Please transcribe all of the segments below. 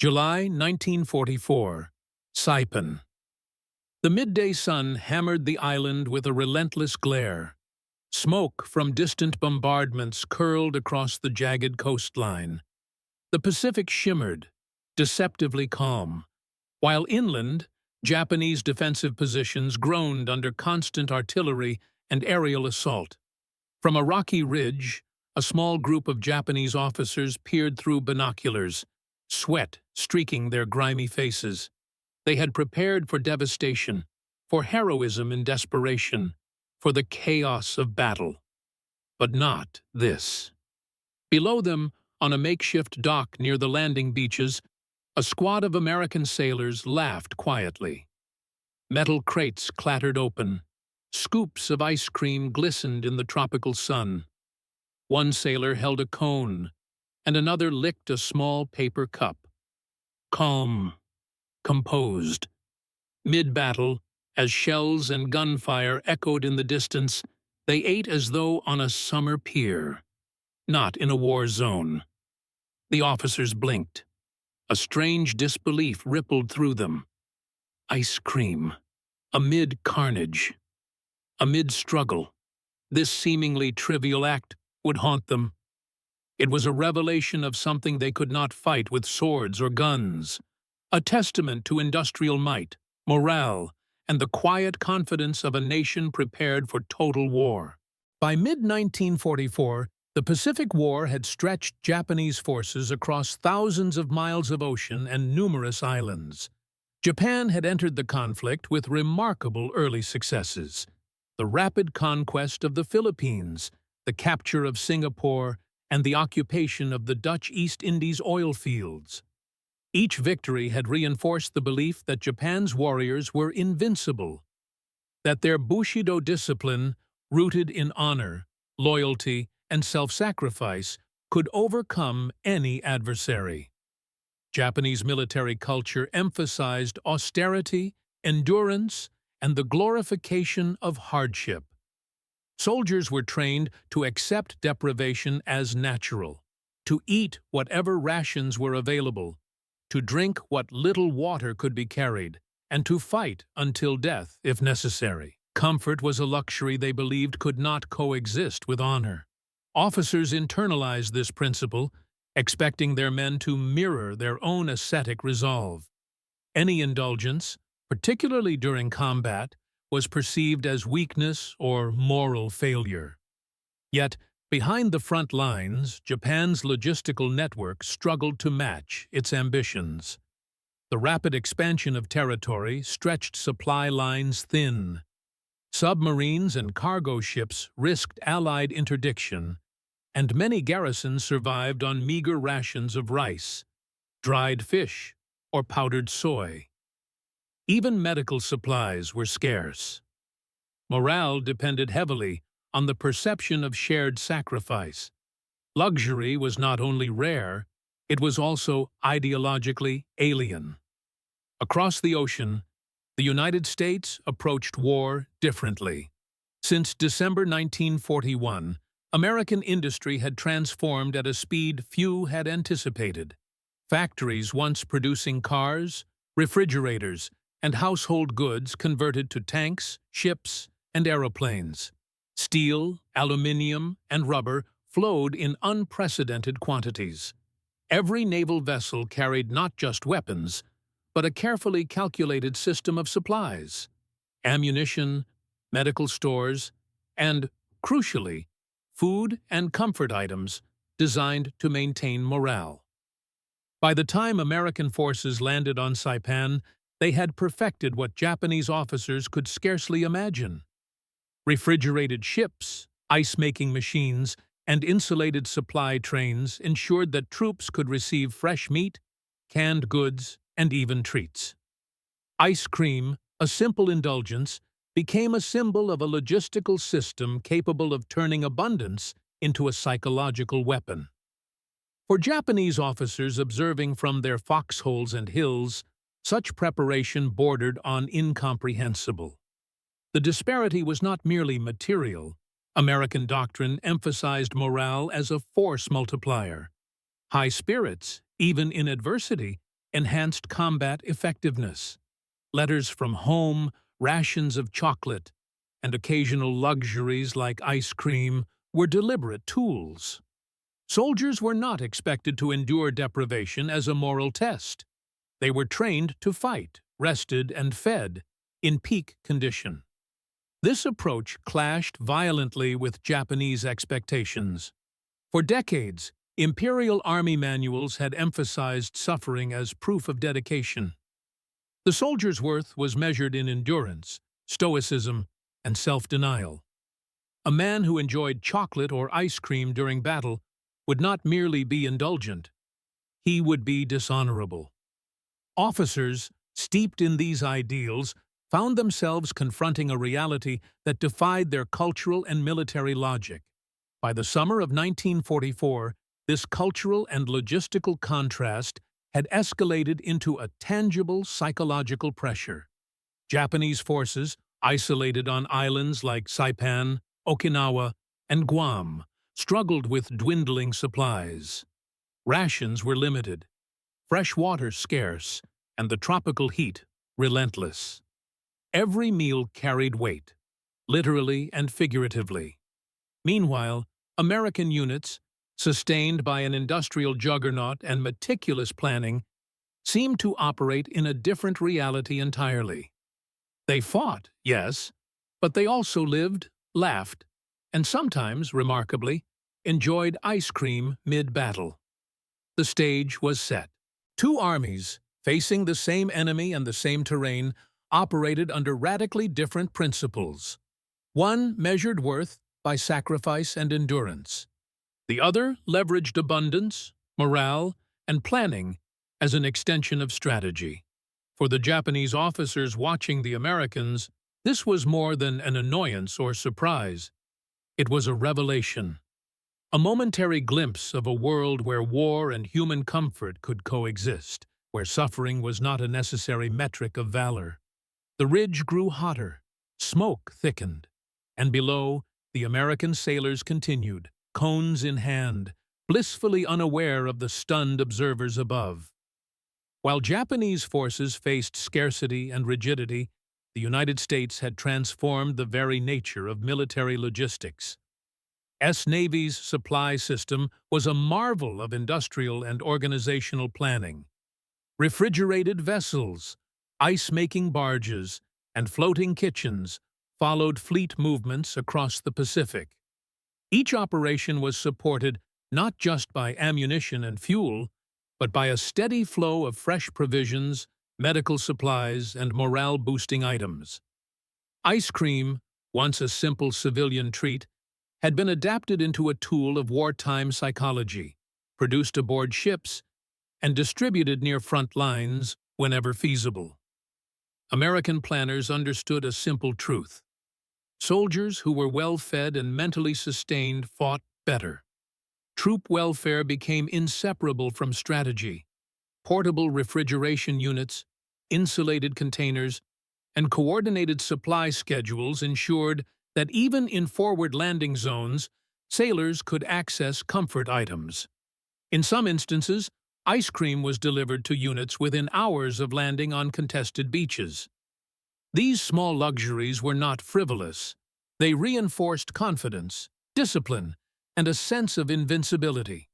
July 1944, Saipan. The midday sun hammered the island with a relentless glare. Smoke from distant bombardments curled across the jagged coastline. The Pacific shimmered, deceptively calm, while inland, Japanese defensive positions groaned under constant artillery and aerial assault. From a rocky ridge, a small group of Japanese officers peered through binoculars, sweat streaking their grimy faces. They had prepared for devastation, for heroism in desperation, for the chaos of battle. But not this. Below them, on a makeshift dock near the landing beaches, a squad of American sailors laughed quietly. Metal crates clattered open. Scoops of ice cream glistened in the tropical sun. One sailor held a cone, and another licked a small paper cup. Calm, composed. Mid-battle, as shells and gunfire echoed in the distance, they ate as though on a summer pier, not in a war zone. The officers blinked. A strange disbelief rippled through them. Ice cream. Amid carnage. Amid struggle. This seemingly trivial act would haunt them. It was a revelation of something they could not fight with swords or guns, a testament to industrial might, morale, and the quiet confidence of a nation prepared for total war. By mid-1944, the Pacific War had stretched Japanese forces across thousands of miles of ocean and numerous islands. Japan had entered the conflict with remarkable early successes: the rapid conquest of the Philippines, the capture of Singapore, and the occupation of the Dutch East Indies oil fields. Each victory had reinforced the belief that Japan's warriors were invincible, that their Bushido discipline, rooted in honor, loyalty, and self-sacrifice, could overcome any adversary. Japanese military culture emphasized austerity, endurance, and the glorification of hardship. Soldiers were trained to accept deprivation as natural, to eat whatever rations were available, to drink what little water could be carried, and to fight until death if necessary. Comfort was a luxury they believed could not coexist with honor. Officers internalized this principle, expecting their men to mirror their own ascetic resolve. Any indulgence, particularly during combat, was perceived as weakness or moral failure. Yet, behind the front lines, Japan's logistical network struggled to match its ambitions. The rapid expansion of territory stretched supply lines thin. Submarines and cargo ships risked Allied interdiction, and many garrisons survived on meager rations of rice, dried fish, or powdered soy. Even medical supplies were scarce. Morale depended heavily on the perception of shared sacrifice. Luxury was not only rare, it was also ideologically alien. Across the ocean, the United States approached war differently. Since December 1941, American industry had transformed at a speed few had anticipated. Factories once producing cars, refrigerators, and household goods converted to tanks, ships, and aeroplanes. Steel, aluminium, and rubber flowed in unprecedented quantities. Every naval vessel carried not just weapons, but a carefully calculated system of supplies, ammunition, medical stores, and, crucially, food and comfort items designed to maintain morale. By the time American forces landed on Saipan, they had perfected what Japanese officers could scarcely imagine. Refrigerated ships, ice-making machines, and insulated supply trains ensured that troops could receive fresh meat, canned goods, and even treats. Ice cream, a simple indulgence, became a symbol of a logistical system capable of turning abundance into a psychological weapon. For Japanese officers observing from their foxholes and hills, such preparation bordered on incomprehensible. The disparity was not merely material. American doctrine emphasized morale as a force multiplier. High spirits, even in adversity, enhanced combat effectiveness. Letters from home, rations of chocolate, and occasional luxuries like ice cream were deliberate tools. Soldiers were not expected to endure deprivation as a moral test. They were trained to fight, rested, and fed in peak condition. This approach clashed violently with Japanese expectations. For decades, Imperial Army manuals had emphasized suffering as proof of dedication. The soldier's worth was measured in endurance, stoicism, and self-denial. A man who enjoyed chocolate or ice cream during battle would not merely be indulgent, he would be dishonorable. Officers, steeped in these ideals, found themselves confronting a reality that defied their cultural and military logic. By the summer of 1944, this cultural and logistical contrast had escalated into a tangible psychological pressure. Japanese forces, isolated on islands like Saipan, Okinawa, and Guam, struggled with dwindling supplies. Rations were limited, fresh water scarce, and the tropical heat relentless. Every meal carried weight, literally and figuratively. Meanwhile, American units, sustained by an industrial juggernaut and meticulous planning, seemed to operate in a different reality entirely. They fought, yes, but they also lived, laughed, and sometimes, remarkably, enjoyed ice cream mid-battle. The stage was set. Two armies, facing the same enemy and the same terrain, operated under radically different principles. One measured worth by sacrifice and endurance. The other leveraged abundance, morale, and planning as an extension of strategy. For the Japanese officers watching the Americans, this was more than an annoyance or surprise. It was a revelation. A momentary glimpse of a world where war and human comfort could coexist, where suffering was not a necessary metric of valor. The ridge grew hotter, smoke thickened, and below, the American sailors continued, cones in hand, blissfully unaware of the stunned observers above. While Japanese forces faced scarcity and rigidity, the United States had transformed the very nature of military logistics. Navy's supply system was a marvel of industrial and organizational planning. Refrigerated vessels, ice-making barges, and floating kitchens followed fleet movements across the Pacific. Each operation was supported not just by ammunition and fuel, but by a steady flow of fresh provisions, medical supplies, and morale-boosting items. Ice cream, once a simple civilian treat, had been adapted into a tool of wartime psychology, produced aboard ships, and distributed near front lines whenever feasible. American planners understood a simple truth. Soldiers who were well-fed and mentally sustained fought better. Troop welfare became inseparable from strategy. Portable refrigeration units, insulated containers, and coordinated supply schedules ensured that even in forward landing zones, sailors could access comfort items. In some instances, ice cream was delivered to units within hours of landing on contested beaches. These small luxuries were not frivolous. They reinforced confidence, discipline, and a sense of invincibility.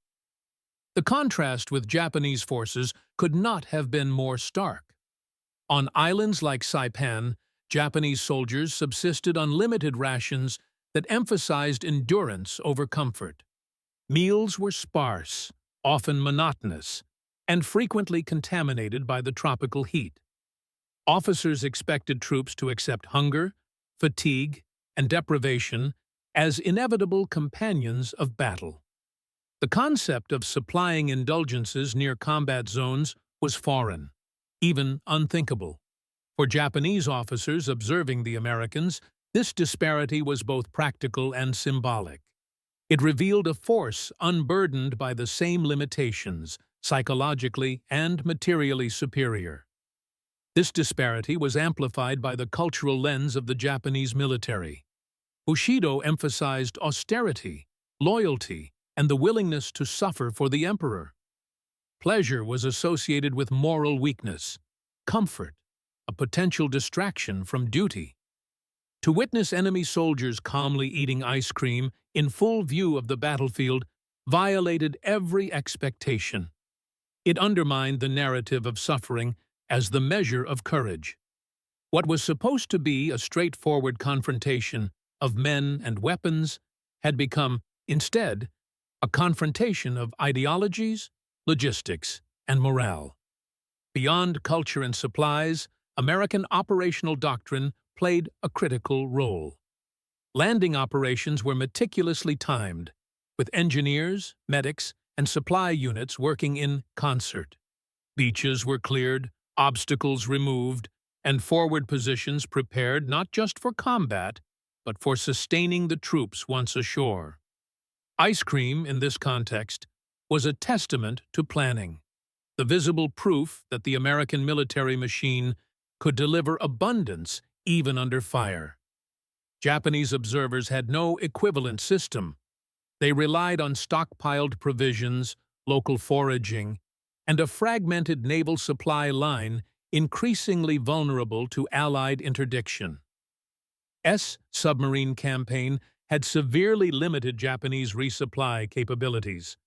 The contrast with Japanese forces could not have been more stark. On islands like Saipan, Japanese soldiers subsisted on limited rations that emphasized endurance over comfort. Meals were sparse, often monotonous, and frequently contaminated by the tropical heat. Officers expected troops to accept hunger, fatigue, and deprivation as inevitable companions of battle. The concept of supplying indulgences near combat zones was foreign, even unthinkable. For Japanese officers observing the Americans, this disparity was both practical and symbolic. It revealed a force unburdened by the same limitations, psychologically and materially superior. This disparity was amplified by the cultural lens of the Japanese military. Bushido emphasized austerity, loyalty, and the willingness to suffer for the emperor. Pleasure was associated with moral weakness, comfort, a potential distraction from duty. To witness enemy soldiers calmly eating ice cream in full view of the battlefield violated every expectation. It undermined the narrative of suffering as the measure of courage. What was supposed to be a straightforward confrontation of men and weapons had become, instead, a confrontation of ideologies, logistics, and morale. Beyond culture and supplies, American operational doctrine played a critical role. Landing operations were meticulously timed, with engineers, medics, and supply units working in concert. Beaches were cleared, obstacles removed, and forward positions prepared not just for combat, but for sustaining the troops once ashore. Ice cream, in this context, was a testament to planning, the visible proof that the American military machine could deliver abundance even under fire. Japanese observers had no equivalent system. They relied on stockpiled provisions, local foraging, and a fragmented naval supply line increasingly vulnerable to Allied interdiction. Submarine campaign had severely limited Japanese resupply capabilities.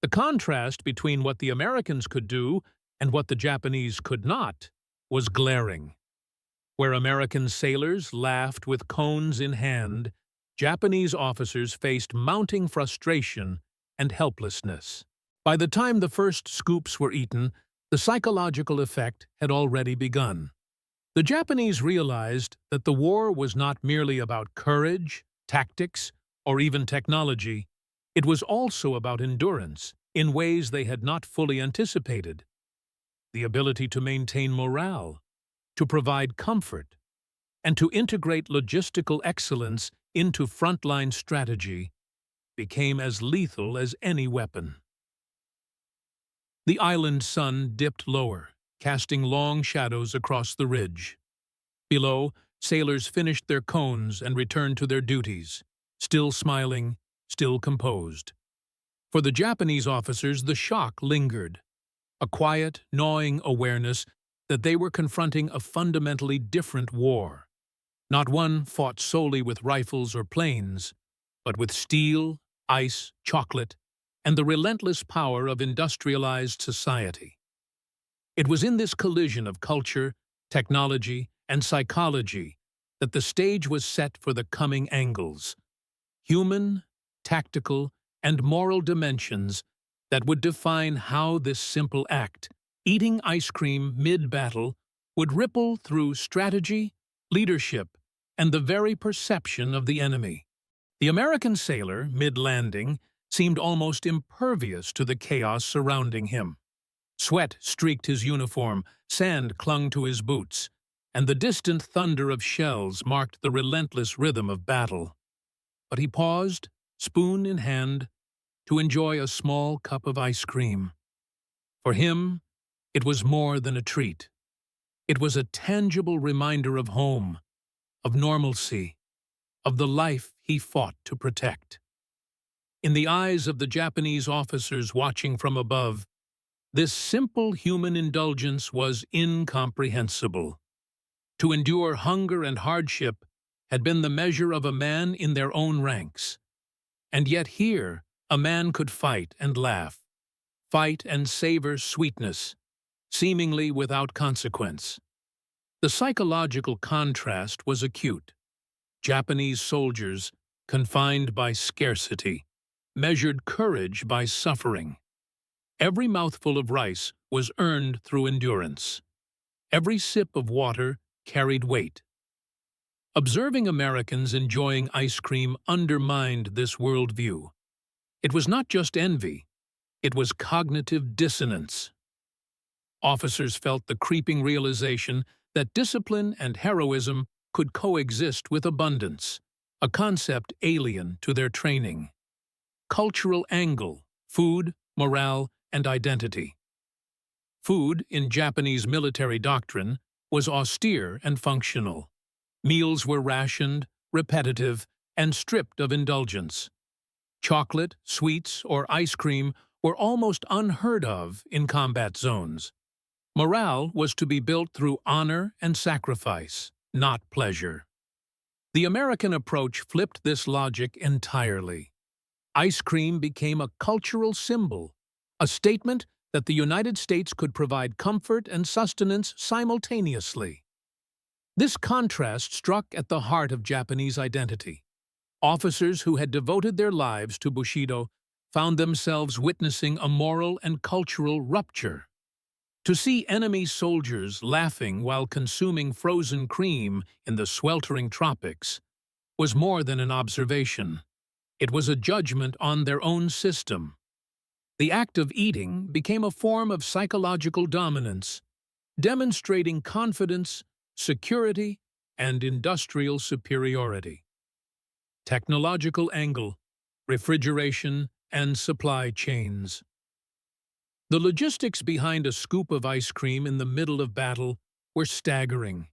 The contrast between what the Americans could do and what the Japanese could not was glaring. Where American sailors laughed with cones in hand, Japanese officers faced mounting frustration and helplessness. By the time the first scoops were eaten, the psychological effect had already begun. The Japanese realized that the war was not merely about courage, tactics, or even technology. It was also about endurance, in ways they had not fully anticipated. The ability to maintain morale, to provide comfort, and to integrate logistical excellence into frontline strategy became as lethal as any weapon. The island sun dipped lower, casting long shadows across the ridge. Below, sailors finished their cones and returned to their duties, still smiling, still composed. For the Japanese officers, the shock lingered, a quiet, gnawing awareness that they were confronting a fundamentally different war, not one fought solely with rifles or planes, but with steel, ice, chocolate, and the relentless power of industrialized society. It was in this collision of culture, technology, and psychology that the stage was set for the coming angles, human, tactical, and moral dimensions that would define how this simple act, eating ice cream mid-battle, would ripple through strategy, leadership, and the very perception of the enemy. The American sailor, mid-landing, seemed almost impervious to the chaos surrounding him. Sweat streaked his uniform, sand clung to his boots, and the distant thunder of shells marked the relentless rhythm of battle. But he paused, spoon in hand, to enjoy a small cup of ice cream. For him, it was more than a treat. It was a tangible reminder of home, of normalcy, of the life he fought to protect. In the eyes of the Japanese officers watching from above, this simple human indulgence was incomprehensible. To endure hunger and hardship had been the measure of a man in their own ranks. And yet here, a man could fight and laugh, fight and savor sweetness, seemingly without consequence. The psychological contrast was acute. Japanese soldiers, confined by scarcity, measured courage by suffering. Every mouthful of rice was earned through endurance. Every sip of water carried weight. Observing Americans enjoying ice cream undermined this worldview. It was not just envy, it was cognitive dissonance. Officers felt the creeping realization that discipline and heroism could coexist with abundance, a concept alien to their training. Cultural angle, food, morale, and identity. Food, in Japanese military doctrine, was austere and functional. Meals were rationed, repetitive, and stripped of indulgence. Chocolate, sweets, or ice cream were almost unheard of in combat zones. Morale was to be built through honor and sacrifice, not pleasure. The American approach flipped this logic entirely. Ice cream became a cultural symbol, a statement that the United States could provide comfort and sustenance simultaneously. This contrast struck at the heart of Japanese identity. Officers who had devoted their lives to Bushido found themselves witnessing a moral and cultural rupture. To see enemy soldiers laughing while consuming frozen cream in the sweltering tropics was more than an observation. It was a judgment on their own system. The act of eating became a form of psychological dominance, demonstrating confidence, security, and industrial superiority. Technological angle, refrigeration, and supply chains. The logistics behind a scoop of ice cream in the middle of battle were staggering.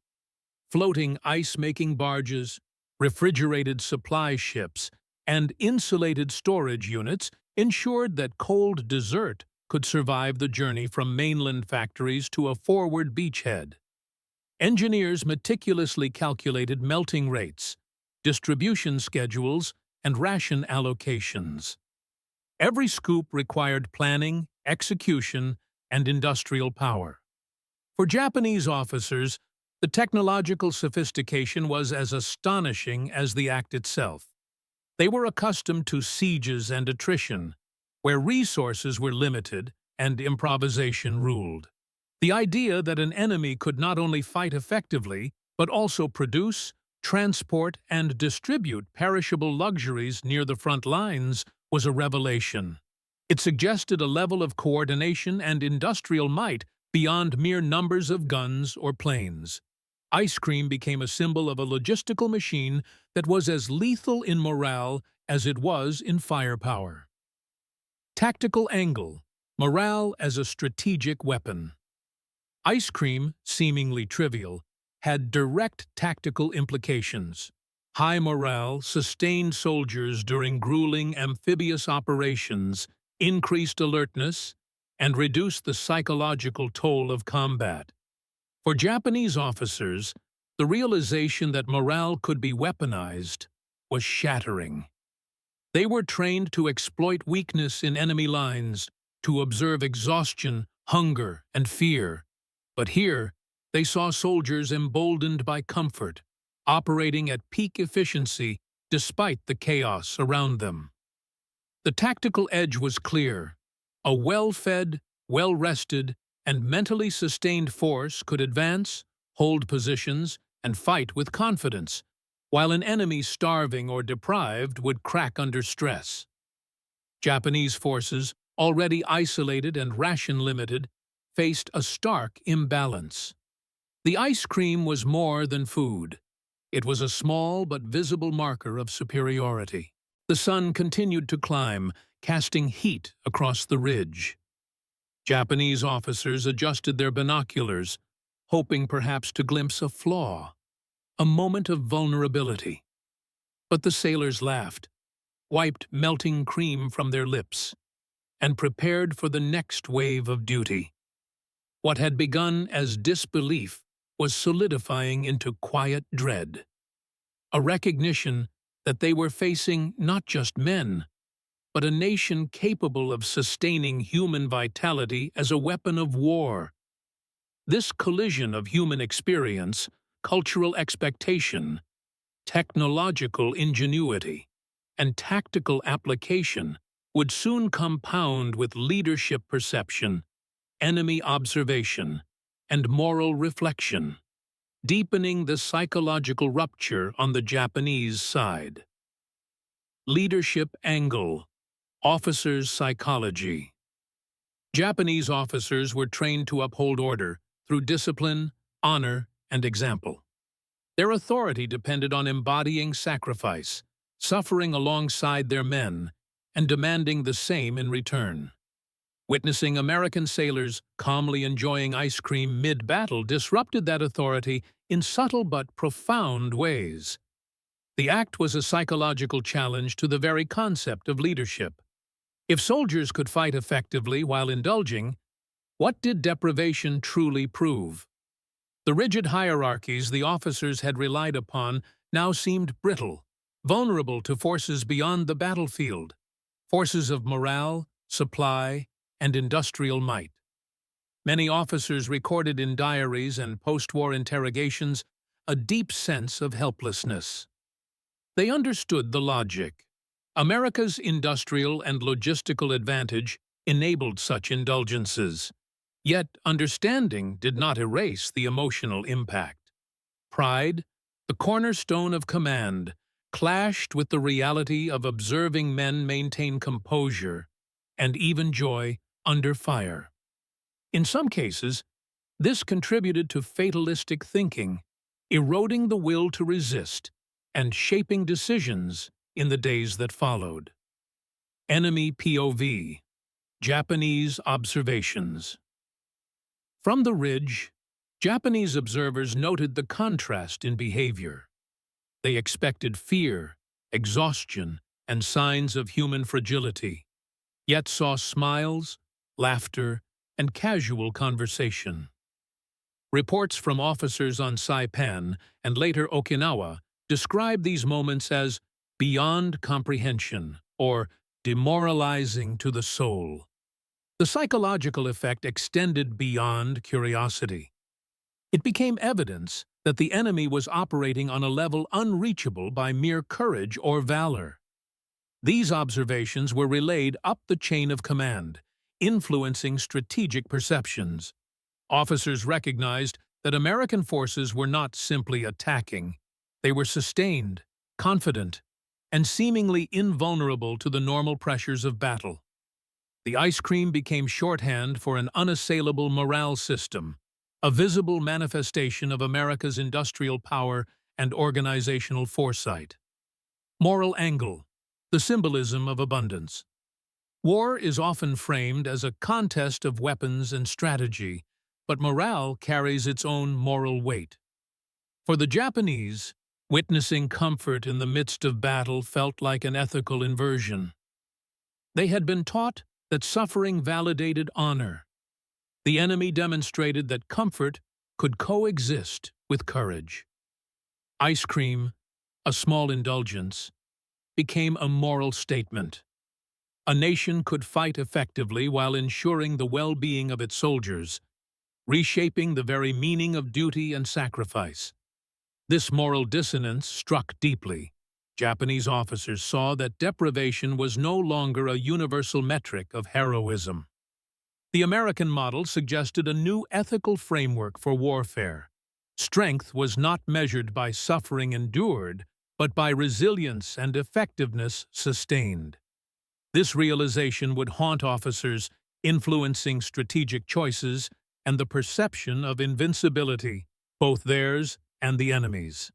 Floating ice-making barges, refrigerated supply ships, and insulated storage units ensured that cold dessert could survive the journey from mainland factories to a forward beachhead. Engineers meticulously calculated melting rates, distribution schedules, and ration allocations. Every scoop required planning, execution, and industrial power. For Japanese officers, the technological sophistication was as astonishing as the act itself. They were accustomed to sieges and attrition, where resources were limited and improvisation ruled. The idea that an enemy could not only fight effectively, but also produce, transport, and distribute perishable luxuries near the front lines was a revelation. It suggested a level of coordination and industrial might beyond mere numbers of guns or planes. Ice cream became a symbol of a logistical machine that was as lethal in morale as it was in firepower. Tactical angle, morale as a strategic weapon. Ice cream, seemingly trivial, had direct tactical implications. High morale sustained soldiers during grueling amphibious operations, increased alertness, and reduced the psychological toll of combat. For Japanese officers, the realization that morale could be weaponized was shattering. They were trained to exploit weakness in enemy lines, to observe exhaustion, hunger, and fear. But here, they saw soldiers emboldened by comfort, operating at peak efficiency despite the chaos around them. The tactical edge was clear. A well-fed, well-rested, and mentally sustained force could advance, hold positions, and fight with confidence, while an enemy starving or deprived would crack under stress. Japanese forces, already isolated and ration-limited, faced a stark imbalance. The ice cream was more than food. It was a small but visible marker of superiority. The sun continued to climb, casting heat across the ridge. Japanese officers adjusted their binoculars, hoping perhaps to glimpse a flaw, a moment of vulnerability. But the sailors laughed, wiped melting cream from their lips, and prepared for the next wave of duty. What had begun as disbelief was solidifying into quiet dread, a recognition that they were facing not just men, but a nation capable of sustaining human vitality as a weapon of war. This collision of human experience, cultural expectation, technological ingenuity, and tactical application would soon compound with leadership perception, enemy observation, and moral reflection, deepening the psychological rupture on the Japanese side. Leadership angle, officers' psychology. Japanese officers were trained to uphold order through discipline, honor, and example. Their authority depended on embodying sacrifice, suffering alongside their men, and demanding the same in return. Witnessing American sailors calmly enjoying ice cream mid-battle disrupted that authority in subtle but profound ways. The act was a psychological challenge to the very concept of leadership. If soldiers could fight effectively while indulging, what did deprivation truly prove? The rigid hierarchies the officers had relied upon now seemed brittle, vulnerable to forces beyond the battlefield, forces of morale, supply, and industrial might. Many officers recorded in diaries and post-war interrogations a deep sense of helplessness. They understood the logic. America's industrial and logistical advantage enabled such indulgences. Yet understanding did not erase the emotional impact. Pride, the cornerstone of command, clashed with the reality of observing men maintain composure and even joy under fire. In some cases, this contributed to fatalistic thinking, eroding the will to resist and shaping decisions in the days that followed. Enemy POV, Japanese observations. From the ridge, Japanese observers noted the contrast in behavior. They expected fear, exhaustion, and signs of human fragility, yet saw smiles, laughter, and casual conversation. Reports from officers on Saipan and later Okinawa describe these moments as beyond comprehension or demoralizing to the soul. The psychological effect extended beyond curiosity. It became evidence that the enemy was operating on a level unreachable by mere courage or valor. These observations were relayed up the chain of command, influencing strategic perceptions. Officers recognized that American forces were not simply attacking. They were sustained, confident, and seemingly invulnerable to the normal pressures of battle. The ice cream became shorthand for an unassailable morale system, a visible manifestation of America's industrial power and organizational foresight. Moral angle, the symbolism of abundance. War is often framed as a contest of weapons and strategy, but morale carries its own moral weight. For the Japanese, witnessing comfort in the midst of battle felt like an ethical inversion. They had been taught that suffering validated honor. The enemy demonstrated that comfort could coexist with courage. Ice cream, a small indulgence, became a moral statement. A nation could fight effectively while ensuring the well-being of its soldiers, reshaping the very meaning of duty and sacrifice. This moral dissonance struck deeply. Japanese officers saw that deprivation was no longer a universal metric of heroism. The American model suggested a new ethical framework for warfare. Strength was not measured by suffering endured, but by resilience and effectiveness sustained. This realization would haunt officers, influencing strategic choices and the perception of invincibility, both theirs and the enemy's.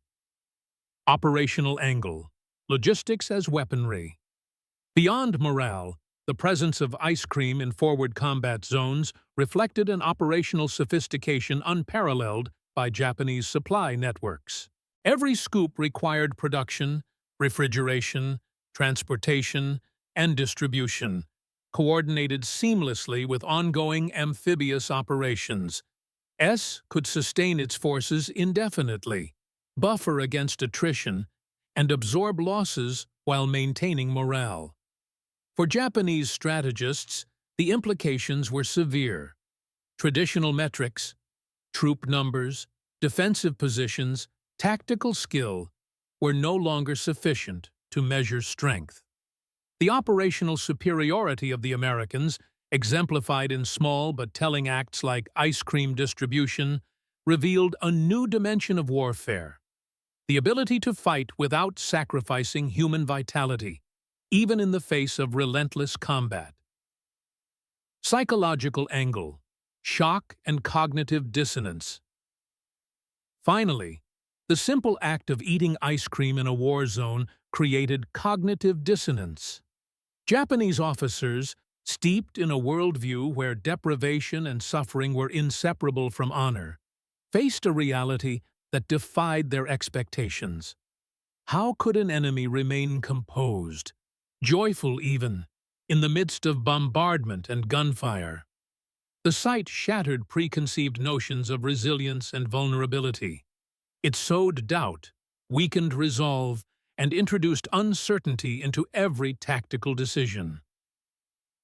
Operational angle, logistics as weaponry. Beyond morale, the presence of ice cream in forward combat zones reflected an operational sophistication unparalleled by Japanese supply networks. Every scoop required production, refrigeration, transportation, and distribution, coordinated seamlessly with ongoing amphibious operations. S could sustain its forces indefinitely, buffer against attrition, and absorb losses while maintaining morale. For Japanese strategists, the implications were severe. Traditional metrics, troop numbers, defensive positions, tactical skill were no longer sufficient to measure strength. The operational superiority of the Americans, exemplified in small but telling acts like ice cream distribution, revealed a new dimension of warfare: the ability to fight without sacrificing human vitality, even in the face of relentless combat. Psychological angle, shock and cognitive dissonance. Finally, the simple act of eating ice cream in a war zone created cognitive dissonance. Japanese officers, steeped in a worldview where deprivation and suffering were inseparable from honor, faced a reality that defied their expectations. How could an enemy remain composed, joyful even, in the midst of bombardment and gunfire. The sight shattered preconceived notions of resilience and vulnerability. It sowed doubt, weakened resolve, and introduced uncertainty into every tactical decision.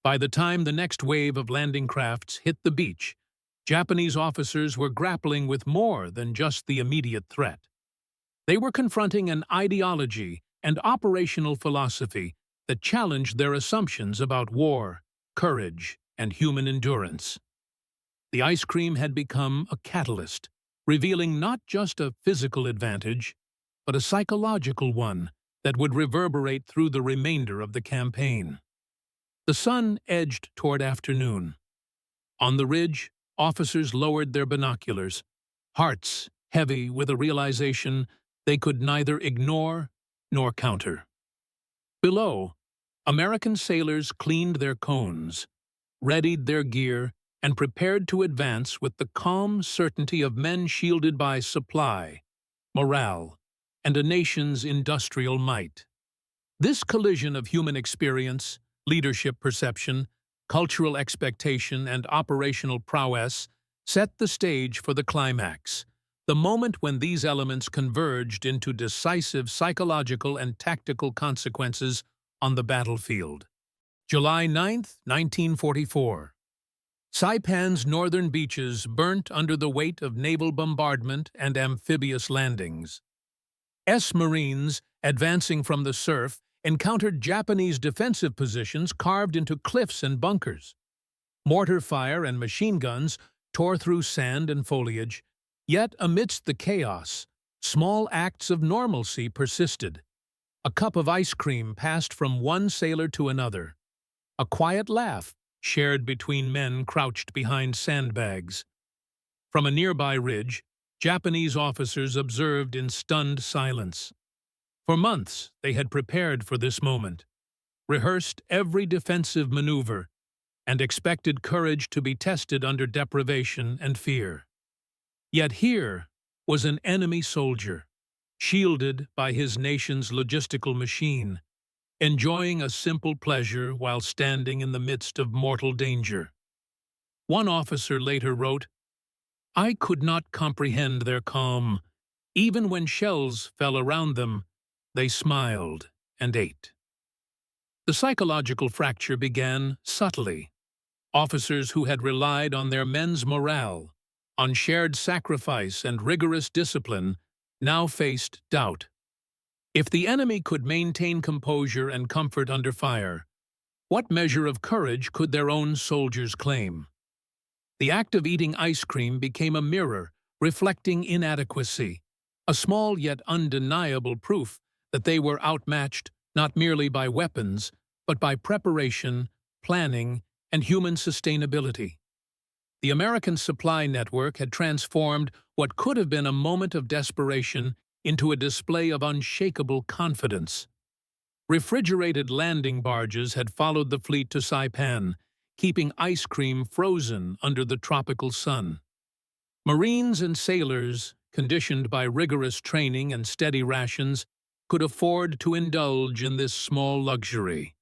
By the time the next wave of landing crafts hit the beach, Japanese officers were grappling with more than just the immediate threat. They were confronting an ideology and operational philosophy that challenged their assumptions about war, courage, and human endurance. The ice cream had become a catalyst, revealing not just a physical advantage, but a psychological one that would reverberate through the remainder of the campaign. The sun edged toward afternoon. On the ridge, officers lowered their binoculars, hearts heavy with a realization they could neither ignore nor counter. Below, American sailors cleaned their cones, readied their gear, and prepared to advance with the calm certainty of men shielded by supply, morale, and a nation's industrial might. This collision of human experience, leadership perception, cultural expectation, and operational prowess set the stage for the climax, the moment when these elements converged into decisive psychological and tactical consequences on the battlefield. July 9, 1944. Saipan's northern beaches burnt under the weight of naval bombardment and amphibious landings. Marines, advancing from the surf, encountered Japanese defensive positions carved into cliffs and bunkers. Mortar fire and machine guns tore through sand and foliage, yet amidst the chaos, small acts of normalcy persisted. A cup of ice cream passed from one sailor to another. A quiet laugh shared between men crouched behind sandbags. From a nearby ridge, Japanese officers observed in stunned silence. For months, they had prepared for this moment, rehearsed every defensive maneuver, and expected courage to be tested under deprivation and fear. Yet here was an enemy soldier, shielded by his nation's logistical machine, enjoying a simple pleasure while standing in the midst of mortal danger. One officer later wrote, "I could not comprehend their calm. Even when shells fell around them, they smiled and ate." The psychological fracture began subtly. Officers who had relied on their men's morale, on shared sacrifice and rigorous discipline, now faced doubt. If the enemy could maintain composure and comfort under fire, what measure of courage could their own soldiers claim? The act of eating ice cream became a mirror reflecting inadequacy, a small yet undeniable proof that they were outmatched not merely by weapons, but by preparation, planning, and human sustainability. The American supply network had transformed what could have been a moment of desperation into a display of unshakable confidence. Refrigerated landing barges had followed the fleet to Saipan, keeping ice cream frozen under the tropical sun. Marines and sailors, conditioned by rigorous training and steady rations, could afford to indulge in this small luxury.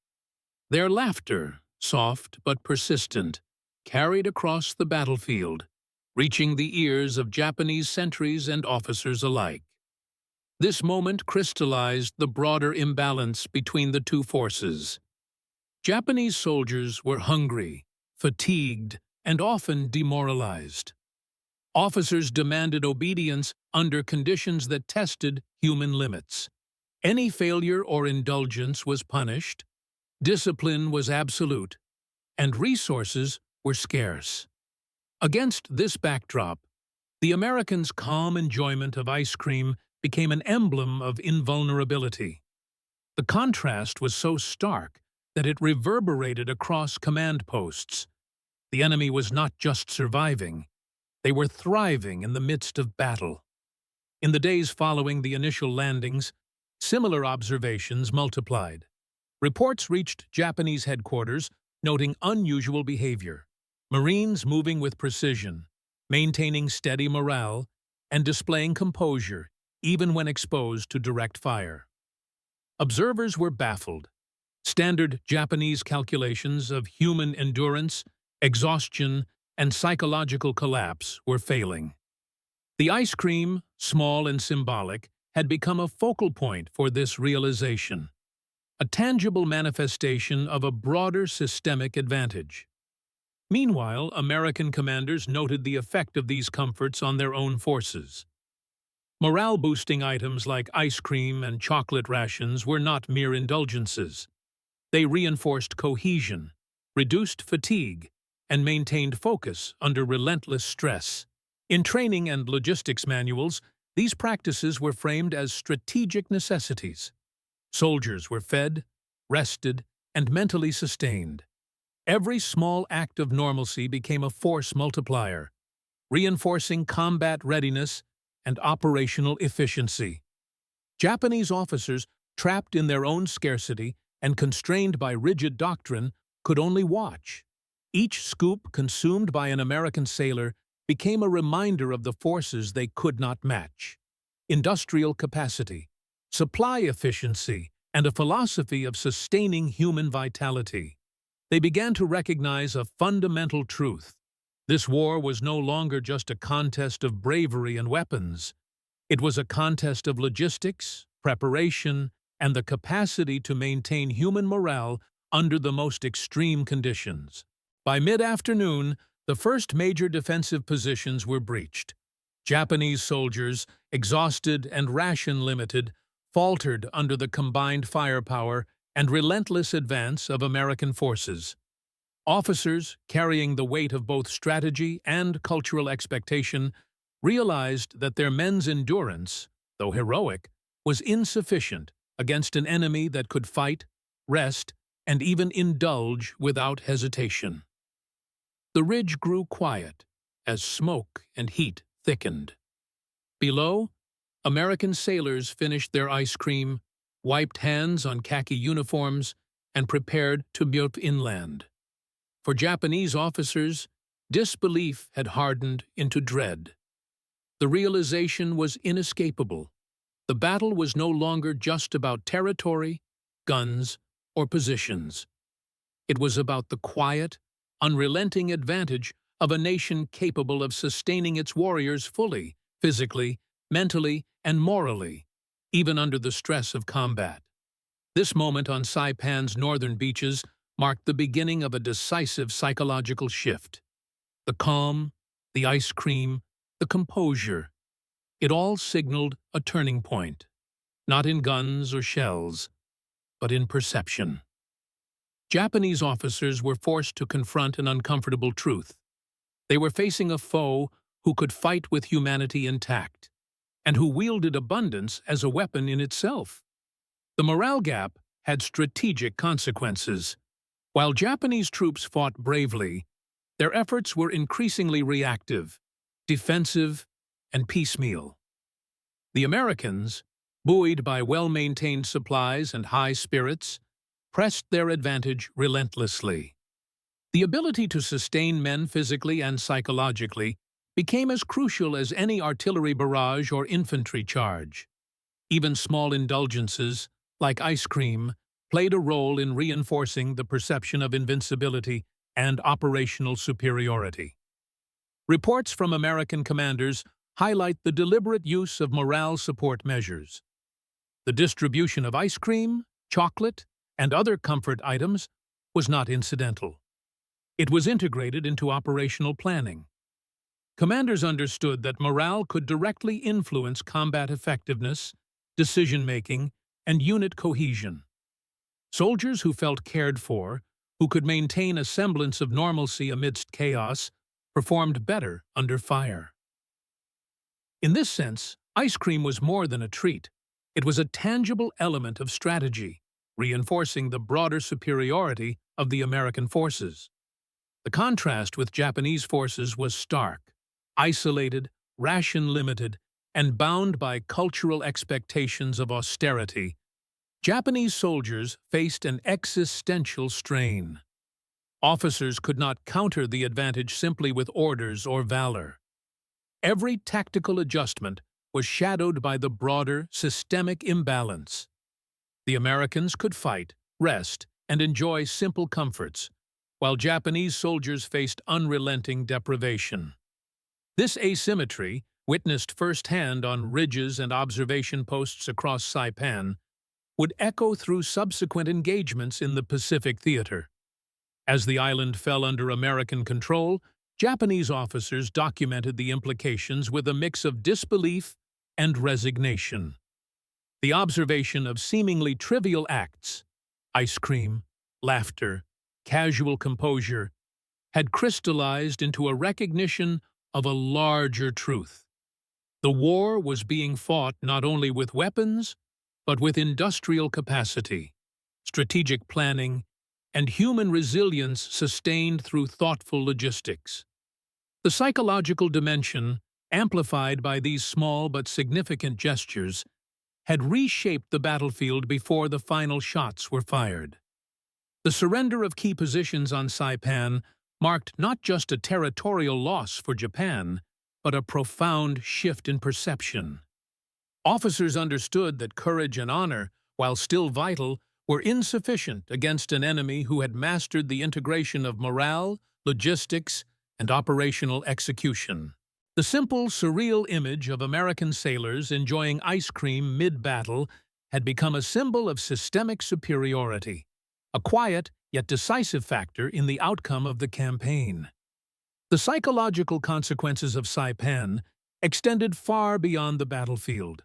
Their laughter, soft but persistent, carried across the battlefield, reaching the ears of Japanese sentries and officers alike. This moment crystallized the broader imbalance between the two forces. Japanese soldiers were hungry, fatigued, and often demoralized. Officers demanded obedience under conditions that tested human limits. Any failure or indulgence was punished, discipline was absolute, and resources were scarce. Against this backdrop, the Americans' calm enjoyment of ice cream became an emblem of invulnerability. The contrast was so stark that it reverberated across command posts. The enemy was not just surviving, they were thriving in the midst of battle. In the days following the initial landings, similar observations multiplied. Reports reached Japanese headquarters noting unusual behavior, Marines moving with precision, maintaining steady morale, and displaying composure even when exposed to direct fire. Observers were baffled. Standard Japanese calculations of human endurance, exhaustion, and psychological collapse were failing. The ice cream, small and symbolic, had become a focal point for this realization, a tangible manifestation of a broader systemic advantage. Meanwhile, American commanders noted the effect of these comforts on their own forces. Morale-boosting items like ice cream and chocolate rations were not mere indulgences. They reinforced cohesion, reduced fatigue, and maintained focus under relentless stress. In training and logistics manuals, these practices were framed as strategic necessities. Soldiers were fed, rested, and mentally sustained. Every small act of normalcy became a force multiplier, reinforcing combat readiness and operational efficiency. Japanese officers, trapped in their own scarcity and constrained by rigid doctrine, could only watch. Each scoop consumed by an American sailor became a reminder of the forces they could not match. Industrial capacity, supply efficiency, and a philosophy of sustaining human vitality. They began to recognize a fundamental truth. This war was no longer just a contest of bravery and weapons. It was a contest of logistics, preparation, and the capacity to maintain human morale under the most extreme conditions. By mid-afternoon, the first major defensive positions were breached. Japanese soldiers, exhausted and ration-limited, faltered under the combined firepower and relentless advance of American forces. Officers, carrying the weight of both strategy and cultural expectation, realized that their men's endurance, though heroic, was insufficient against an enemy that could fight, rest, and even indulge without hesitation. The ridge grew quiet as smoke and heat thickened. Below, American sailors finished their ice cream, wiped hands on khaki uniforms, and prepared to move inland. For Japanese officers, disbelief had hardened into dread. The realization was inescapable. The battle was no longer just about territory, guns, or positions. It was about the quiet, unrelenting advantage of a nation capable of sustaining its warriors fully, physically, mentally, and morally, even under the stress of combat. This moment on Saipan's northern beaches marked the beginning of a decisive psychological shift. The calm, the ice cream, the composure. It all signaled a turning point, not in guns or shells, but in perception. Japanese officers were forced to confront an uncomfortable truth. They were facing a foe who could fight with humanity intact, and who wielded abundance as a weapon in itself. The morale gap had strategic consequences. While Japanese troops fought bravely, their efforts were increasingly reactive, defensive, and piecemeal. The Americans, buoyed by well-maintained supplies and high spirits, pressed their advantage relentlessly. The ability to sustain men physically and psychologically became as crucial as any artillery barrage or infantry charge. Even small indulgences, like ice cream, played a role in reinforcing the perception of invincibility and operational superiority. Reports from American commanders highlight the deliberate use of morale support measures. The distribution of ice cream, chocolate, and other comfort items was not incidental. It was integrated into operational planning. Commanders understood that morale could directly influence combat effectiveness, decision-making, and unit cohesion. Soldiers who felt cared for, who could maintain a semblance of normalcy amidst chaos, performed better under fire. In this sense, ice cream was more than a treat. It was a tangible element of strategy, reinforcing the broader superiority of the American forces. The contrast with Japanese forces was stark. Isolated, ration-limited, and bound by cultural expectations of austerity, Japanese soldiers faced an existential strain. Officers could not counter the advantage simply with orders or valor. Every tactical adjustment was shadowed by the broader, systemic imbalance. The Americans could fight, rest, and enjoy simple comforts, while Japanese soldiers faced unrelenting deprivation. This asymmetry, witnessed firsthand on ridges and observation posts across Saipan, would echo through subsequent engagements in the Pacific theater. As the island fell under American control, Japanese officers documented the implications with a mix of disbelief and resignation. The observation of seemingly trivial acts, ice cream, laughter, casual composure, had crystallized into a recognition of a larger truth. The war was being fought not only with weapons, but with industrial capacity, strategic planning, and human resilience sustained through thoughtful logistics. The psychological dimension, amplified by these small but significant gestures, had reshaped the battlefield before the final shots were fired. The surrender of key positions on Saipan marked not just a territorial loss for Japan, but a profound shift in perception. Officers understood that courage and honor, while still vital, were insufficient against an enemy who had mastered the integration of morale, logistics, and operational execution. The simple, surreal image of American sailors enjoying ice cream mid-battle had become a symbol of systemic superiority, a quiet yet decisive factor in the outcome of the campaign. The psychological consequences of Saipan extended far beyond the battlefield.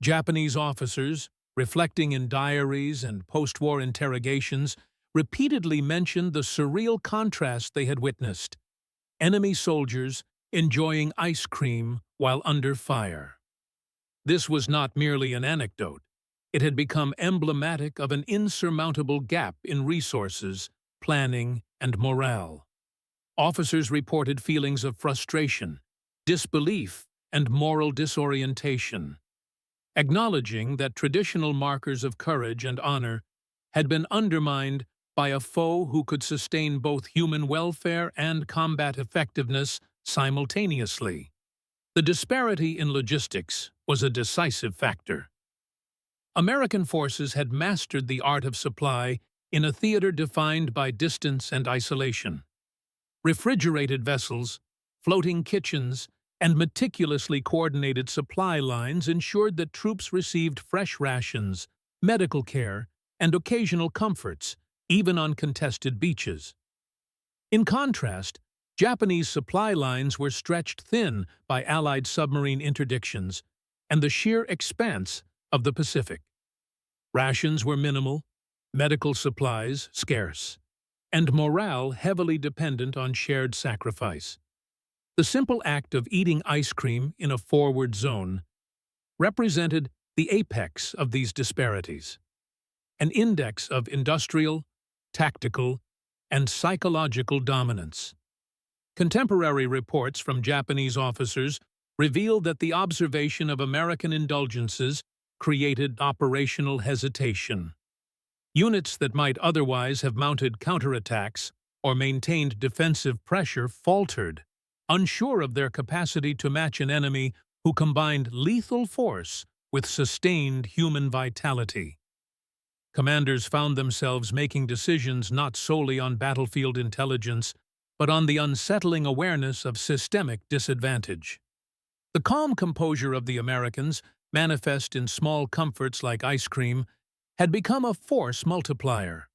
Japanese officers, reflecting in diaries and post-war interrogations, repeatedly mentioned the surreal contrast they had witnessed: enemy soldiers enjoying ice cream while under fire. This was not merely an anecdote. It had become emblematic of an insurmountable gap in resources, planning, and morale. Officers reported feelings of frustration, disbelief, and moral disorientation, acknowledging that traditional markers of courage and honor had been undermined by a foe who could sustain both human welfare and combat effectiveness simultaneously. The disparity in logistics was a decisive factor. American forces had mastered the art of supply in a theater defined by distance and isolation. Refrigerated vessels, floating kitchens, and meticulously coordinated supply lines ensured that troops received fresh rations, medical care, and occasional comforts, even on contested beaches. In contrast, Japanese supply lines were stretched thin by Allied submarine interdictions and the sheer expanse of the Pacific. Rations were minimal, medical supplies scarce, and morale heavily dependent on shared sacrifice. The simple act of eating ice cream in a forward zone represented the apex of these disparities, an index of industrial, tactical, and psychological dominance. Contemporary reports from Japanese officers revealed that the observation of American indulgences created operational hesitation. Units that might otherwise have mounted counterattacks or maintained defensive pressure faltered, unsure of their capacity to match an enemy who combined lethal force with sustained human vitality. Commanders found themselves making decisions not solely on battlefield intelligence, but on the unsettling awareness of systemic disadvantage. The calm composure of the Americans, manifest in small comforts like ice cream, had become a force multiplier,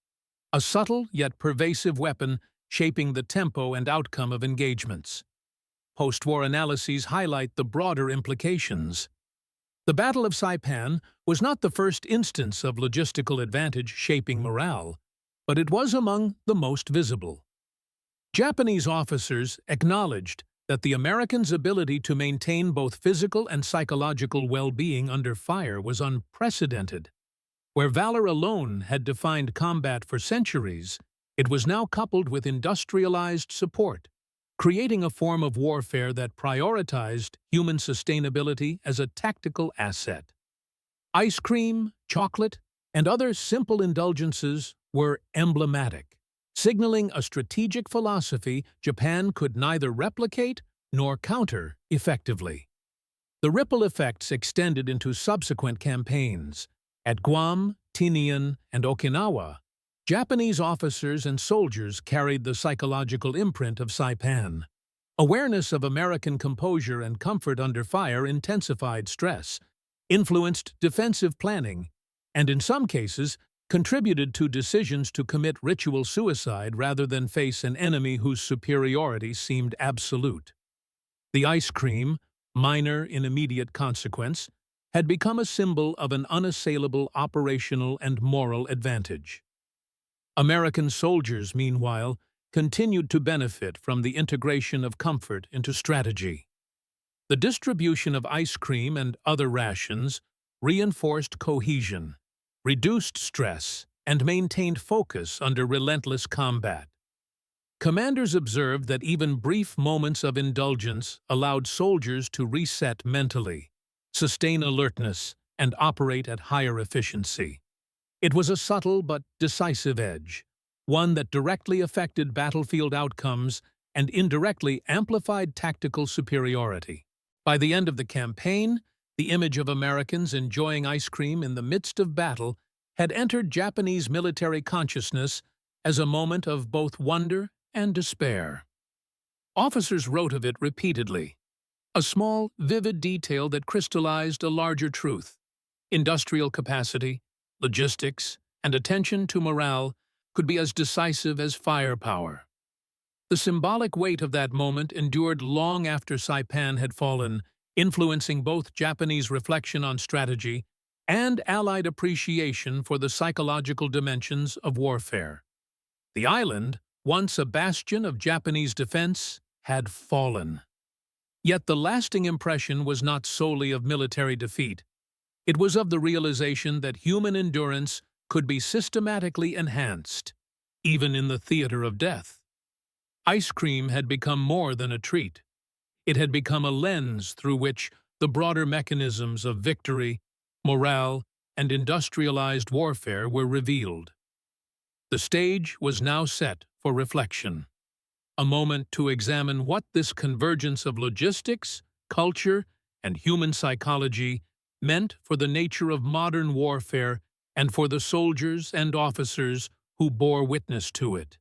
a subtle yet pervasive weapon shaping the tempo and outcome of engagements. Post-war analyses highlight the broader implications. The Battle of Saipan was not the first instance of logistical advantage shaping morale, but it was among the most visible. Japanese officers acknowledged that the Americans' ability to maintain both physical and psychological well-being under fire was unprecedented. Where valor alone had defined combat for centuries, it was now coupled with industrialized support, creating a form of warfare that prioritized human sustainability as a tactical asset. Ice cream, chocolate, and other simple indulgences were emblematic, signaling a strategic philosophy Japan could neither replicate nor counter effectively. The ripple effects extended into subsequent campaigns. At Guam, Tinian, and Okinawa, Japanese officers and soldiers carried the psychological imprint of Saipan. Awareness of American composure and comfort under fire intensified stress, influenced defensive planning, and in some cases, contributed to decisions to commit ritual suicide rather than face an enemy whose superiority seemed absolute. The ice cream, minor in immediate consequence, had become a symbol of an unassailable operational and moral advantage. American soldiers, meanwhile, continued to benefit from the integration of comfort into strategy. The distribution of ice cream and other rations reinforced cohesion, reduced stress, and maintained focus under relentless combat. Commanders observed that even brief moments of indulgence allowed soldiers to reset mentally, sustain alertness, and operate at higher efficiency. It was a subtle but decisive edge, one that directly affected battlefield outcomes and indirectly amplified tactical superiority. By the end of the campaign, the image of Americans enjoying ice cream in the midst of battle had entered Japanese military consciousness as a moment of both wonder and despair. Officers wrote of it repeatedly, a small, vivid detail that crystallized a larger truth. Industrial capacity, logistics, and attention to morale could be as decisive as firepower. The symbolic weight of that moment endured long after Saipan had fallen, influencing both Japanese reflection on strategy and Allied appreciation for the psychological dimensions of warfare. The island, once a bastion of Japanese defense, had fallen. Yet the lasting impression was not solely of military defeat. It was of the realization that human endurance could be systematically enhanced, even in the theater of death. Ice cream had become more than a treat. It had become a lens through which the broader mechanisms of victory, morale, and industrialized warfare were revealed. The stage was now set for reflection, a moment to examine what this convergence of logistics, culture, and human psychology meant for the nature of modern warfare and for the soldiers and officers who bore witness to it.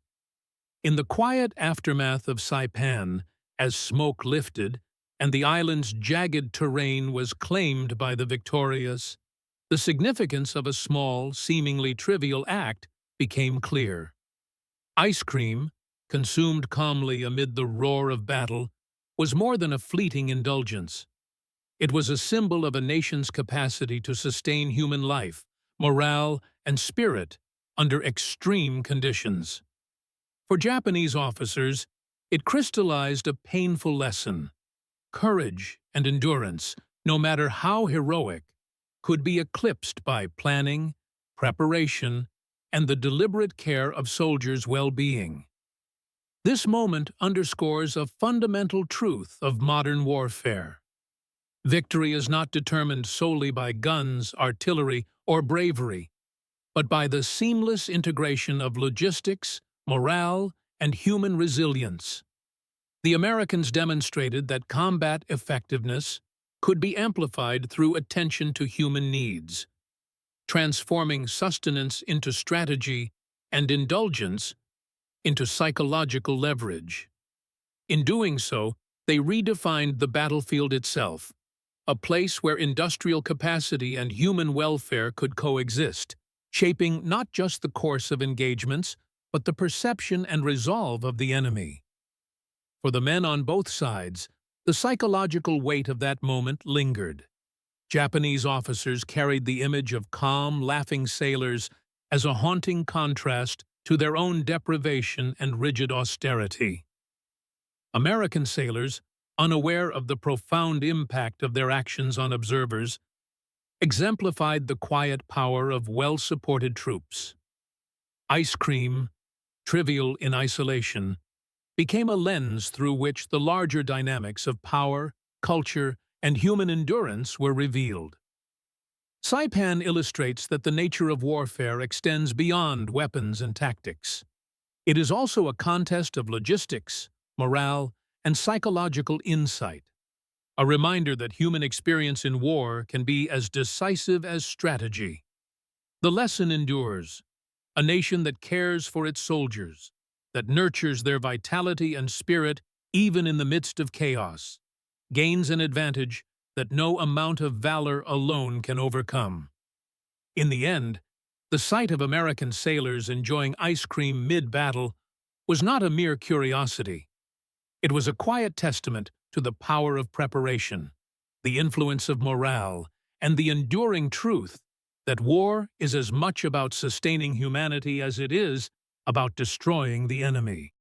In the quiet aftermath of Saipan, as smoke lifted and the island's jagged terrain was claimed by the victorious, the significance of a small, seemingly trivial act became clear. Ice cream, consumed calmly amid the roar of battle, was more than a fleeting indulgence. It was a symbol of a nation's capacity to sustain human life, morale, and spirit under extreme conditions. For Japanese officers, it crystallized a painful lesson. Courage and endurance, no matter how heroic, could be eclipsed by planning, preparation, and the deliberate care of soldiers' well-being. This moment underscores a fundamental truth of modern warfare. Victory is not determined solely by guns, artillery, or bravery, but by the seamless integration of logistics, morale, and human resilience. The Americans demonstrated that combat effectiveness could be amplified through attention to human needs, transforming sustenance into strategy and indulgence into psychological leverage. In doing so, they redefined the battlefield itself, a place where industrial capacity and human welfare could coexist, shaping not just the course of engagements, but the perception and resolve of the enemy. For the men on both sides, the psychological weight of that moment lingered. Japanese officers carried the image of calm, laughing sailors as a haunting contrast to their own deprivation and rigid austerity. American sailors, unaware of the profound impact of their actions on observers, exemplified the quiet power of well-supported troops. Ice cream, trivial in isolation, became a lens through which the larger dynamics of power, culture, and human endurance were revealed. Saipan illustrates that the nature of warfare extends beyond weapons and tactics. It is also a contest of logistics, morale, and psychological insight, a reminder that human experience in war can be as decisive as strategy. The lesson endures, a nation that cares for its soldiers, that nurtures their vitality and spirit even in the midst of chaos, gains an advantage that no amount of valor alone can overcome. In the end, the sight of American sailors enjoying ice cream mid-battle was not a mere curiosity. It was a quiet testament to the power of preparation, the influence of morale, and the enduring truth that war is as much about sustaining humanity as it is about destroying the enemy.